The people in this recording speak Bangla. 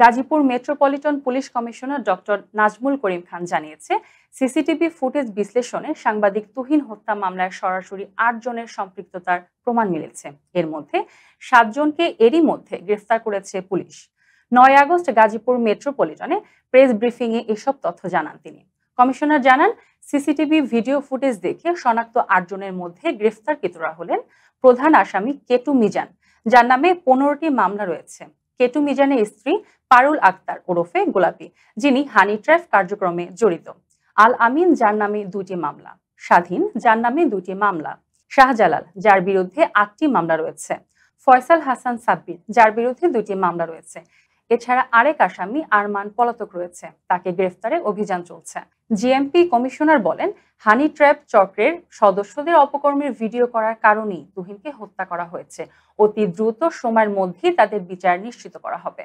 Gazipur metropolitan police commissioner doctor Nazmul Karim Khan জানিয়েছে, সিসিটিভি ফুটেজ বিশ্লেষণে সাংবাদিক তুহিন হত্যা মামলায় সরাসরি ৮ জনের সম্পৃক্ততার প্রমাণ মিলেছে। এর মধ্যে ৭ জনকে এরই মধ্যে গ্রেফতার করেছে পুলিশ। ৯ আগস্ট গাজীপুর মেট্রোপলিটনে প্রেস ব্রিফিংয়ে এসব তথ্য জানান তিনি। কমিশনার জানান, সিসিটিভি ভিডিও ফুটেজ দেখে শনাক্ত ৮ জনের মধ্যে গ্রেফতারকৃতরা হলেন প্রধান আসামি কেটু মিজান, যার নামে ১৫টি মামলা রয়েছে। কেটু মিজানের স্ত্রী পারুল আক্তার ওরফে গোলাপি, যিনি হানি ট্র্যাপ কার্যক্রমে জড়িত, আল আমিন, যার নামে ২টি মামলা, স্বাধীন, যার নামে ২টি মামলা, শাহজালাল, যার বিরুদ্ধে ৮টি মামলা রয়েছে, ফয়সাল হাসান সাব্বির, যার বিরুদ্ধে ২টি মামলা রয়েছে। এছাড়া আরেক আসামি আরমান পলাতক রয়েছে, তাকে গ্রেফতারে অভিযান চলছে। জিএমপি কমিশনার বলেন, হানি ট্র্যাপ চক্রের সদস্যদের অপকর্মের ভিডিও করার কারণেই তুহিনকে হত্যা করা হয়েছে। অতি দ্রুত সময়ের মধ্যেই তাদের বিচার নিশ্চিত করা হবে।